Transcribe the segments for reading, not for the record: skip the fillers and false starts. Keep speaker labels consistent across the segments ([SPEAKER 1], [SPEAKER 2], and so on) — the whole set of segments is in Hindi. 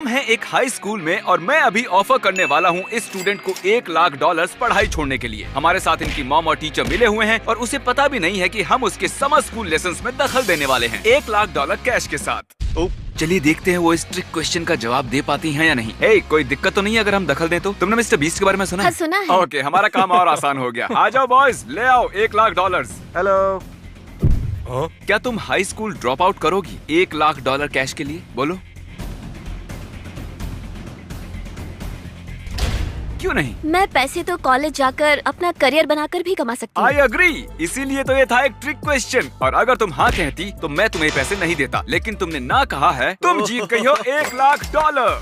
[SPEAKER 1] हम हैं एक हाई स्कूल में और मैं अभी ऑफर करने वाला हूँ इस स्टूडेंट को $1,00,000 पढ़ाई छोड़ने के लिए। हमारे साथ इनकी मॉम और टीचर मिले हुए हैं और उसे पता भी नहीं है कि हम उसके समर स्कूल लेसन्स में दखल देने वाले हैं $1,00,000 कैश के साथ। चलिए देखते हैं वो इस ट्रिक क्वेश्चन का जवाब दे पाती हैं या नहीं। हे, कोई दिक्कत तो नहीं है अगर हम दखल दें तो? तुमने मिस्टर बीस्ट के बारे में सुना?
[SPEAKER 2] हाँ, सुना है।
[SPEAKER 1] ओके, हमारा काम और आसान हो गया। आ जाओ बॉयज, ले आओ $1,00,000। हेलो, क्या तुम हाई स्कूल ड्रॉप आउट करोगी $1,00,000 कैश के लिए? बोलो क्यों नहीं?
[SPEAKER 2] मैं पैसे तो कॉलेज जाकर अपना करियर बनाकर भी कमा सकती हूँ।
[SPEAKER 1] आई अग्री, इसीलिए तो ये था एक ट्रिक क्वेश्चन। और अगर तुम हाँ कहती तो मैं तुम्हें पैसे नहीं देता, लेकिन तुमने ना कहा है। तुम जीत गई हो $1,00,000।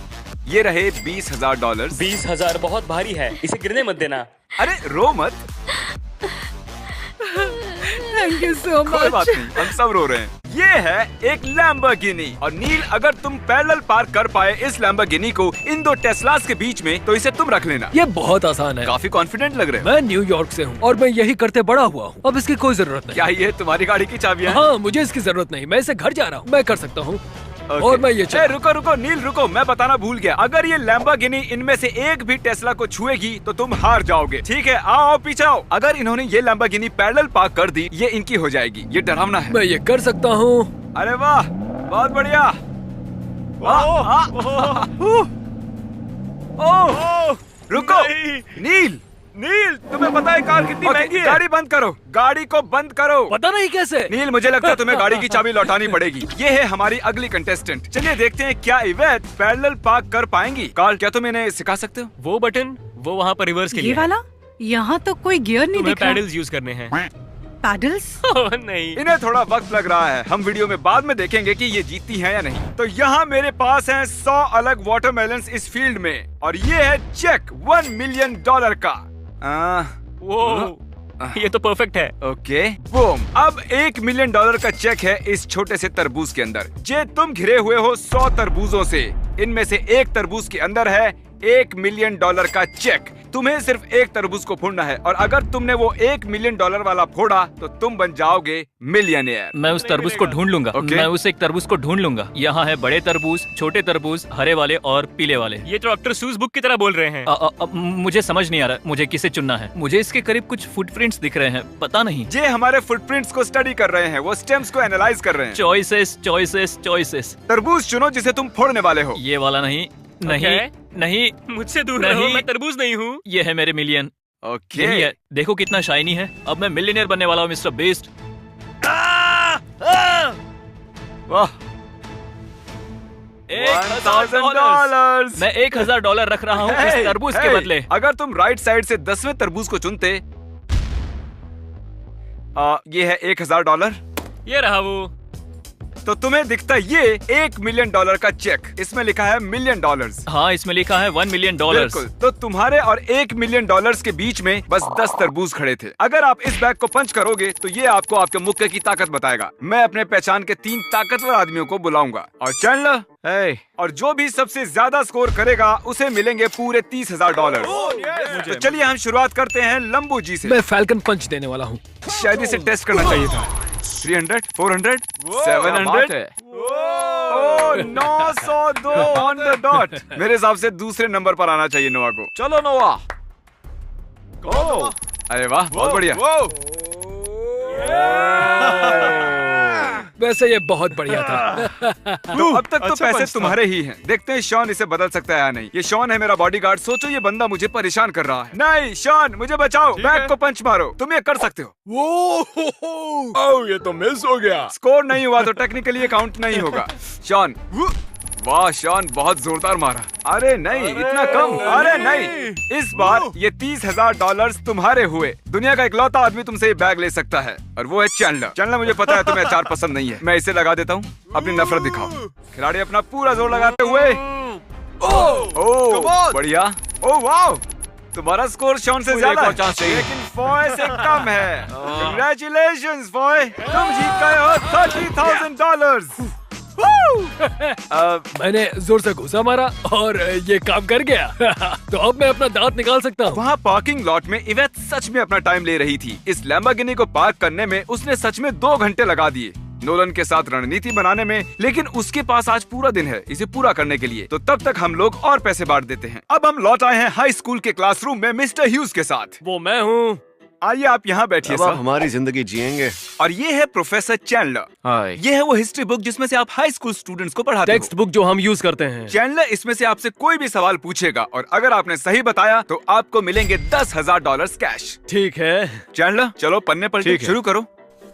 [SPEAKER 1] ये रहे $20,000।
[SPEAKER 3] 20,000 बहुत भारी है, इसे गिरने मत देना।
[SPEAKER 1] अरे रो मत,
[SPEAKER 4] थैंक यू सो
[SPEAKER 1] कोई बात
[SPEAKER 4] मच।
[SPEAKER 1] नहीं, हम सब रो रहे हैं। ये है एक लैम्बोर्गिनी और नील, अगर तुम पैरेलल पार्क कर पाए इस लैम्बोर्गिनी को इन दो टेस्लास के बीच में तो इसे तुम रख लेना।
[SPEAKER 4] ये बहुत आसान है।
[SPEAKER 1] काफी कॉन्फिडेंट लग रहे हो।
[SPEAKER 4] मैं न्यूयॉर्क से हूँ और मैं यही करते बड़ा हुआ हूँ। अब इसकी कोई जरूरत नहीं।
[SPEAKER 1] क्या ये तुम्हारी गाड़ी की चाबियां हैं?
[SPEAKER 4] हाँ, मुझे इसकी जरूरत नहीं। मैं इसे घर जा रहा हूँ, मैं कर सकता हूँ।
[SPEAKER 1] Okay.
[SPEAKER 4] और मैं ये
[SPEAKER 1] रुको रुको नील रुको, मैं बताना भूल गया। अगर ये लैम्बोर्गिनी इनमें से एक भी टेस्ला को छुएगी तो तुम हार जाओगे। ठीक है, आओ पीछे आओ। अगर इन्होंने ये लैम्बोर्गिनी पैरेलल पार्क कर दी, ये इनकी हो जाएगी। ये डरावना है।
[SPEAKER 4] मैं ये कर सकता हूँ।
[SPEAKER 1] अरे वाह, बहुत बढ़िया। रुको नील, नील तुम्हें पता है कार कितनी महंगी है? गाड़ी बंद करो, गाड़ी को बंद करो।
[SPEAKER 4] पता नहीं कैसे।
[SPEAKER 1] नील, मुझे लगता है तुम्हें गाड़ी की चाबी लौटानी पड़ेगी। ये है हमारी अगली कंटेस्टेंट। चलिए देखते हैं क्या इवेट पैरेलल पार्क कर पाएंगी। कार्ल, क्या तुम इन्हें सिखा सकते हो?
[SPEAKER 3] वो बटन वो वहाँ पर रिवर्स के लिए
[SPEAKER 5] ये
[SPEAKER 3] है।
[SPEAKER 5] वाला? यहाँ तो कोई गियर नहीं
[SPEAKER 3] तुम्हें
[SPEAKER 5] दिख रहा।
[SPEAKER 3] पैडल्स यूज करने हैं।
[SPEAKER 5] पैडल्स?
[SPEAKER 3] ओह नहीं,
[SPEAKER 1] इन्हें थोड़ा वक्त लग रहा है। हम वीडियो में बाद में देखेंगे कि ये जीतती हैं या नहीं। तो यहाँ मेरे पास हैं 100 अलग वाटरमेलन्स इस फील्ड में और ये है चेक $1 मिलियन का।
[SPEAKER 3] वो ये तो परफेक्ट है।
[SPEAKER 1] Okay, boom. अब $1 मिलियन का चेक है इस छोटे से तरबूज के अंदर। जे तुम घिरे हुए हो 100 तरबूजों से, इनमें से एक तरबूज के अंदर है $1 मिलियन का चेक। तुम्हें सिर्फ एक तरबूज को फोड़ना है और अगर तुमने वो $1 मिलियन वाला फोड़ा तो तुम बन जाओगे मिलियनियर।
[SPEAKER 6] मैं उस तरबूज को ढूंढ लूंगा।
[SPEAKER 1] Okay.
[SPEAKER 6] मैं उस एक तरबूज को ढूंढ लूंगा। यहाँ है बड़े तरबूज, छोटे तरबूज, हरे वाले और पीले वाले।
[SPEAKER 3] ये तो डॉक्टर सूज बुक की तरह बोल रहे हैं।
[SPEAKER 6] मुझे समझ नहीं आ रहा मुझे किसे चुनना है। मुझे इसके करीब कुछ फुटप्रिंट्स दिख रहे हैं, पता नहीं।
[SPEAKER 1] जे हमारे फुटप्रिंट्स को स्टडी कर रहे हैं, वो स्टेम्स को एनालाइज कर रहे हैं।
[SPEAKER 6] Choices choices choices.
[SPEAKER 1] तरबूज चुनो जिसे तुम फोड़ने वाले हो।
[SPEAKER 6] ये वाला नहीं, नहीं नहीं,
[SPEAKER 3] मुझसे दूर
[SPEAKER 6] नहीं।
[SPEAKER 3] रहो, मैं तरबूज नहीं हूँ।
[SPEAKER 6] ये है मेरे मिलियन।
[SPEAKER 1] ओके,
[SPEAKER 6] यही है, देखो कितना शाइनी है। अब मैं मिलियनियर बनने वाला हूँ मिस्टर बीस्ट।
[SPEAKER 1] वाह, $1,000।
[SPEAKER 6] मैं $1,000 रख रहा हूँ इस तरबूज के बदले।
[SPEAKER 1] अगर तुम राइट साइड से 10वें तरबूज को चुनते, ये है $1,000,
[SPEAKER 3] ये रहा वो।
[SPEAKER 1] तो तुम्हें दिखता ये $1 मिलियन का चेक। इसमें लिखा है $मिलियन।
[SPEAKER 6] हाँ, इसमें लिखा है $1 मिलियन।
[SPEAKER 1] बिल्कुल, तो तुम्हारे और $1 मिलियन के बीच में बस 10 तरबूज खड़े थे। अगर आप इस बैग को पंच करोगे तो ये आपको आपके मुक्के की ताकत बताएगा। मैं अपने पहचान के 3 ताकतवर आदमियों को बुलाऊंगा और चैंडलर, और जो भी सबसे ज्यादा स्कोर करेगा उसे मिलेंगे पूरे $30,000। तो चलिए हम शुरुआत करते हैं लंबू जी से।
[SPEAKER 4] मैं फैल्कन पंच देने वाला हूँ।
[SPEAKER 1] शायद इसे टेस्ट करना चाहिए था। 300, 400, 700, 902 ऑन द डॉट। मेरे हिसाब से दूसरे नंबर पर आना चाहिए नोवा को। चलो नोवा। अरे वाह, बहुत बढ़िया।
[SPEAKER 4] वैसे ये बहुत बढ़िया था।
[SPEAKER 1] तो अब तक तो पैसे तुम्हारे ही हैं। देखते हैं शॉन इसे बदल सकता है या नहीं। ये शॉन है मेरा बॉडीगार्ड। सोचो ये बंदा मुझे परेशान कर रहा है। नहीं शॉन, मुझे बचाओ। बैग को पंच मारो, तुम ये कर सकते हो।
[SPEAKER 7] ये तो मिस हो गया।
[SPEAKER 1] स्कोर नहीं हुआ तो टेक्निकली ये काउंट नहीं होगा। शॉन, वाह शॉन, बहुत जोरदार मारा। अरे नहीं, इतना कम। अरे नहीं, इस बार ये $30,000 तुम्हारे हुए। दुनिया का इकलौता आदमी तुमसे ये बैग ले सकता है और वो है चैंडलर। चैंडलर, मुझे पता है तुम्हें अचार पसंद नहीं है। मैं इसे लगा देता हूँ, अपनी नफरत दिखाओ। खिलाड़ी अपना पूरा जोर लगाते हुए। ओह बढ़िया। ओह वाह, तुम्हारा स्कोर शॉन से ज्यादा है, लेकिन फॉय से कम है। कंग्रेचुलेशंस फॉय, तुम जीत गए हो $30,000।
[SPEAKER 4] मैंने जोर से घुसा मारा और ये काम कर गया। तो अब मैं अपना दांत निकाल सकता हूँ।
[SPEAKER 1] वहाँ पार्किंग लॉट में इवेट सच में अपना टाइम ले रही थी। इस लैम्बोर्गिनी को पार्क करने में उसने सच में 2 घंटे लगा दिए। नोलन के साथ रणनीति बनाने में, लेकिन उसके पास आज पूरा दिन है इसे पूरा करने के लिए। तो तब तक हम लोग और पैसे बांट देते हैं। अब हम लौट आए हैं हाई स्कूल के क्लासरूम में मिस्टर ह्यूज के साथ।
[SPEAKER 4] वो मैं हूँ।
[SPEAKER 1] आइए आप यहाँ बैठिए
[SPEAKER 7] अब आप
[SPEAKER 1] सर।
[SPEAKER 7] हमारी जिंदगी जिएंगे।
[SPEAKER 1] और ये है प्रोफेसर चैंडलर। ये है वो हिस्ट्री बुक जिसमें से आप हाई स्कूल स्टूडेंट्स को पढ़ाते
[SPEAKER 4] टेक्स्ट बुक जो हम यूज करते हैं।
[SPEAKER 1] चैंडलर इसमें से आपसे कोई भी सवाल पूछेगा और अगर आपने सही बताया तो आपको मिलेंगे $10,000 कैश।
[SPEAKER 4] ठीक है।
[SPEAKER 1] चैंडलर चलो पन्ने पर
[SPEAKER 8] ठीक है।
[SPEAKER 1] शुरू करो।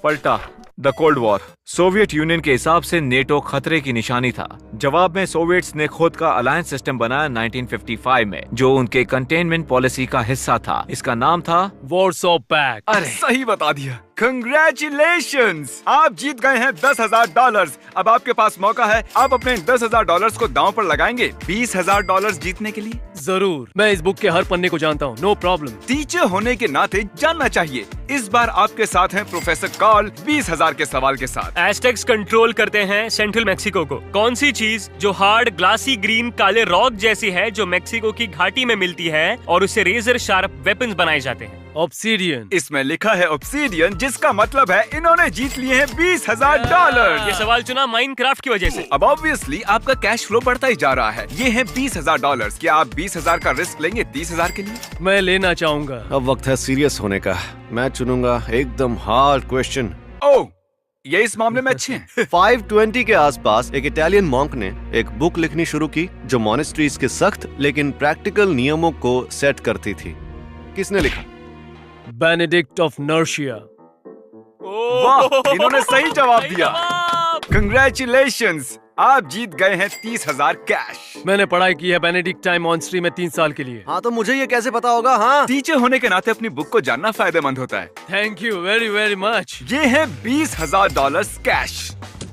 [SPEAKER 8] पलटा the cold war. Soviet union के हिसाब से नेटो खतरे की निशानी था। जवाब में सोवियट्स ने खुद का अलायंस सिस्टम बनाया 1955 में, जो उनके कंटेनमेंट पॉलिसी का हिस्सा था। इसका नाम था
[SPEAKER 4] वॉर्सो पैक्ट।
[SPEAKER 1] अरे सही बता दिया। कंग्रेचुलेशंस, आप जीत गए हैं $10,000। अब आपके पास मौका है, आप अपने $10,000 को दांव पर लगाएंगे $20,000 जीतने के लिए।
[SPEAKER 4] जरूर, मैं इस बुक के हर पन्ने को जानता हूँ, नो प्रॉब्लम।
[SPEAKER 1] टीचर होने के नाते जानना चाहिए। इस बार आपके साथ हैं प्रोफेसर कार्ल 20,000 के सवाल के साथ।
[SPEAKER 3] एस्टेक्स कंट्रोल करते हैं सेंट्रल मेक्सिको को। कौन सी चीज जो हार्ड ग्लासी ग्रीन काले रॉक जैसी है, जो मेक्सिको की घाटी में मिलती है और उससे रेजर शार्प वेपन्स बनाए जाते हैं?
[SPEAKER 4] ऑब्सीडियन।
[SPEAKER 1] इसमें लिखा है ऑब्सीडियन, जिसका मतलब है इन्होंने जीत लिए हैं $20,000।
[SPEAKER 3] ये सवाल चुना माइनक्राफ्ट की वजह से।
[SPEAKER 1] अब ऑब्वियसली आपका कैश फ्लो बढ़ता ही जा रहा है। ये है $20,000। क्या आप 20,000 का रिस्क लेंगे 30,000 के लिए?
[SPEAKER 4] मैं लेना चाहूंगा।
[SPEAKER 7] अब वक्त है सीरियस होने का। मैं चुनूंगा एकदम हार्ड क्वेश्चन।
[SPEAKER 1] ओह, ये इस मामले में अच्छे हैं।
[SPEAKER 7] 520 के आसपास एक इटालियन मॉन्क ने एक बुक लिखनी शुरू की जो मॉनेस्ट्रीज के सख्त लेकिन प्रैक्टिकल नियमों को सेट करती थी। किसने लिखा?
[SPEAKER 4] Benedict of नर्सिया।
[SPEAKER 1] वाह, इन्होंने सही जवाब दिया। कंग्रेचुलेशंस, आप जीत गए हैं 30,000 कैश।
[SPEAKER 4] मैंने पढ़ाई की है बेनेडिक्ट टाइम मॉन्स्ट्री में 3 साल के लिए।
[SPEAKER 7] हाँ, तो मुझे ये कैसे पता होगा? हाँ,
[SPEAKER 1] टीचर होने के नाते अपनी बुक को जानना फायदेमंद होता है।
[SPEAKER 4] Thank you very very much.
[SPEAKER 1] ये है $20,000 कैश।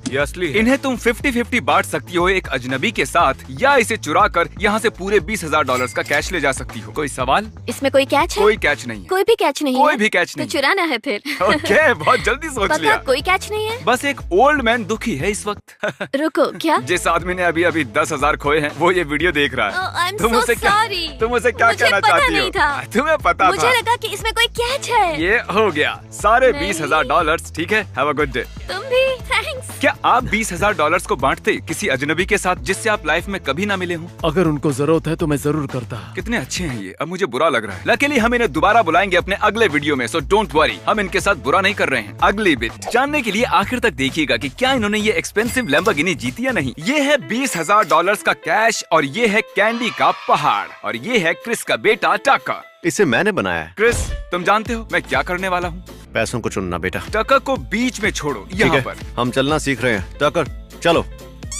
[SPEAKER 8] ये असली है।
[SPEAKER 1] इन्हें तुम 50-50 बांट सकती हो एक अजनबी के साथ, या इसे चुरा कर यहाँ से पूरे $20,000 का कैश ले जा सकती हो। कोई सवाल?
[SPEAKER 2] इसमें कोई कैच है?
[SPEAKER 1] कोई कैच नहीं है।
[SPEAKER 2] कोई भी कैच नहीं
[SPEAKER 1] कोई
[SPEAKER 2] है?
[SPEAKER 1] भी कैच
[SPEAKER 2] तो
[SPEAKER 1] नहीं।
[SPEAKER 2] चुराना है फिर।
[SPEAKER 1] ओके, बहुत जल्दी सोच
[SPEAKER 2] पक्का
[SPEAKER 1] लिया।
[SPEAKER 2] कोई कैच नहीं है?
[SPEAKER 1] बस एक ओल्ड मैन दुखी है इस वक्त।
[SPEAKER 2] रुको, क्या?
[SPEAKER 1] जिस आदमी ने अभी अभी 10,000 खोए हैं, वो ये वीडियो देख रहा है।
[SPEAKER 2] तुम
[SPEAKER 1] उसे क्या कहना चाहती हो? तुम्हें पता
[SPEAKER 2] मुझे
[SPEAKER 1] था?
[SPEAKER 2] लगा कि इसमें कोई कैच है।
[SPEAKER 1] ये हो गया सारे
[SPEAKER 2] नहीं।
[SPEAKER 1] $20,000। ठीक है, हैव अ गुड डे।
[SPEAKER 2] तुम भी थैंक्स।
[SPEAKER 1] क्या आप $20,000 को बांटते किसी अजनबी के साथ जिससे आप लाइफ में कभी ना मिले हों?
[SPEAKER 4] अगर उनको जरूरत है तो मैं जरूर करता।
[SPEAKER 1] कितने अच्छे हैं ये, अब मुझे बुरा लग रहा है। लकीली हम इन्हें दोबारा बुलाएंगे अपने अगले वीडियो में, सो डोंट वरी, हम इनके साथ बुरा नहीं कर रहे हैं। अगली बिट जानने के लिए आखिर तक देखिएगा कि क्या इन्होंने ये एक्सपेंसिव लैम्बोर्गिनी जीती या नहीं। ये है $20,000 का कैश और ये है कैंडी का पहाड़ और ये है क्रिस का बेटा टकर।
[SPEAKER 7] इसे मैंने बनाया है।
[SPEAKER 1] क्रिस, तुम जानते हो मैं क्या करने वाला हूँ?
[SPEAKER 7] पैसों को चुनना बेटा।
[SPEAKER 1] टकर को बीच में छोड़ो
[SPEAKER 7] ठीक
[SPEAKER 1] यहाँ
[SPEAKER 7] है,
[SPEAKER 1] पर।
[SPEAKER 7] हम चलना सीख रहे हैं। टकर, चलो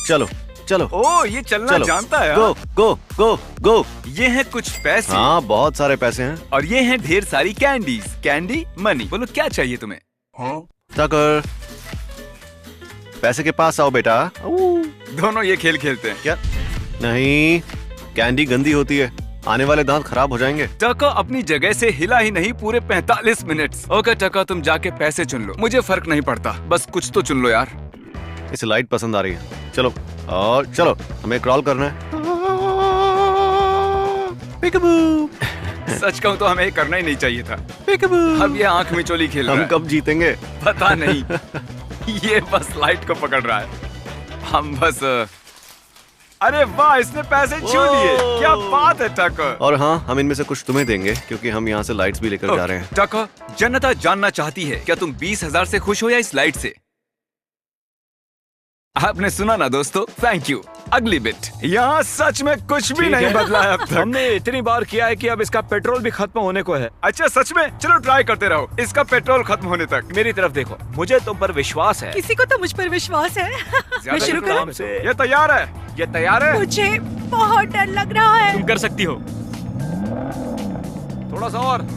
[SPEAKER 7] चलो चलो
[SPEAKER 1] ओ, ये चलना
[SPEAKER 7] चलो।
[SPEAKER 1] जानता है।
[SPEAKER 7] गो गो गो गो।
[SPEAKER 1] ये है कुछ पैसे।
[SPEAKER 7] हाँ, बहुत सारे पैसे हैं।
[SPEAKER 1] और ये हैं ढेर सारी कैंडीज। कैंडी मनी, बोलो क्या चाहिए तुम्हें?
[SPEAKER 7] टकर, पैसे के पास आओ बेटा।
[SPEAKER 1] दोनों ये खेल खेलते हैं।
[SPEAKER 7] क्या? नहीं, कैंडी गंदी होती है, आने वाले दांत खराब हो जाएंगे।
[SPEAKER 1] टका अपनी जगह से हिला ही नहीं पूरे 45 मिनट। ओके टका, तुम जाके पैसे चुन लो, मुझे फर्क नहीं पड़ता, बस कुछ तो चुन लो यार।
[SPEAKER 7] इसे लाइट पसंद आ रही है। चलो और चलो, हमें क्रॉल करना है। पिकबू।
[SPEAKER 1] सच कहूँ तो हमें ये करना ही नहीं चाहिए था।
[SPEAKER 7] पिकबू।
[SPEAKER 1] अब ये आंख में चोली खेल रहा
[SPEAKER 7] हम
[SPEAKER 1] है।
[SPEAKER 7] कब जीतेंगे?
[SPEAKER 1] पता नहीं। ये बस लाइट को पकड़ रहा है। हम बस अरे वाह, इसने पैसे छू लिए। क्या बात है टका।
[SPEAKER 7] और हाँ, हम इनमें से कुछ तुम्हें देंगे क्योंकि हम यहाँ से लाइट्स भी लेकर जा रहे हैं।
[SPEAKER 1] टका, जनता जानना चाहती है क्या तुम 20,000 से खुश हो या इस लाइट से? आपने सुना ना दोस्तों, थैंक यू। अगली बिट, यहाँ सच में कुछ भी नहीं बदला है अब तक।
[SPEAKER 8] हमने इतनी बार किया है कि अब इसका पेट्रोल भी खत्म होने को है।
[SPEAKER 1] अच्छा सच में? चलो ट्राई करते रहो इसका पेट्रोल खत्म होने तक।
[SPEAKER 8] मेरी तरफ देखो, मुझे तुम पर विश्वास है।
[SPEAKER 5] किसी को तो मुझ पर विश्वास है। मैं
[SPEAKER 1] ज्यादा
[SPEAKER 5] शुरू
[SPEAKER 1] काम
[SPEAKER 5] करूं?
[SPEAKER 8] से।
[SPEAKER 1] ये तैयार है? ये तैयार है?
[SPEAKER 5] मुझे बहुत डर लग रहा है।
[SPEAKER 3] तुम कर सकती हो।
[SPEAKER 8] थोड़ा सा और।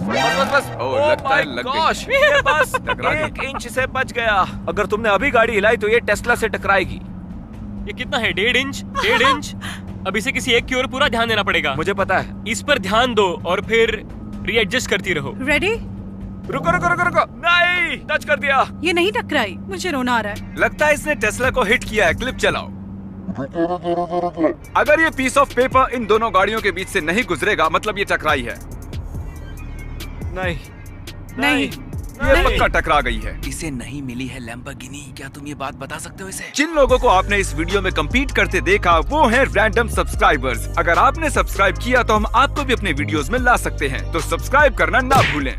[SPEAKER 1] बस बस बस। ओह, लगता है लग गई।
[SPEAKER 8] ये बस
[SPEAKER 1] टकरा गई।
[SPEAKER 8] 1 इंच से बच गया। अगर तुमने अभी गाड़ी हिलाई तो ये टेस्ला से टकराएगी।
[SPEAKER 3] ये कितना है? 1.5 इंच? 1.5 इंच? अब इसे किसी एक की ओर पूरा ध्यान देना पड़ेगा।
[SPEAKER 8] मुझे पता है।
[SPEAKER 3] इस पर ध्यान दो और फिर रीएडजस्ट करती रहो।
[SPEAKER 5] रेडी?
[SPEAKER 1] रुको रुको रुको रुको।
[SPEAKER 8] नहीं, टच कर दिया।
[SPEAKER 5] ये नहीं टकराई, मुझे रोना आ रहा है।
[SPEAKER 1] लगता है इसने टेस्ला को हिट किया है। क्लिप चलाओ। अगर ये पीस ऑफ पेपर इन दोनों गाड़ियों के बीच से नहीं गुजरेगा, मतलब ये टकराई है।
[SPEAKER 8] नहीं
[SPEAKER 5] नहीं,
[SPEAKER 1] ये पक्का टकरा गई है।
[SPEAKER 9] इसे नहीं मिली है लैम्बोर्गिनी। क्या तुम ये बात बता सकते हो इसे?
[SPEAKER 1] जिन लोगों को आपने इस वीडियो में कम्पीट करते देखा वो हैं रैंडम सब्सक्राइबर्स। अगर आपने सब्सक्राइब किया तो हम आपको भी अपने वीडियोस में ला सकते हैं, तो सब्सक्राइब करना ना भूलें।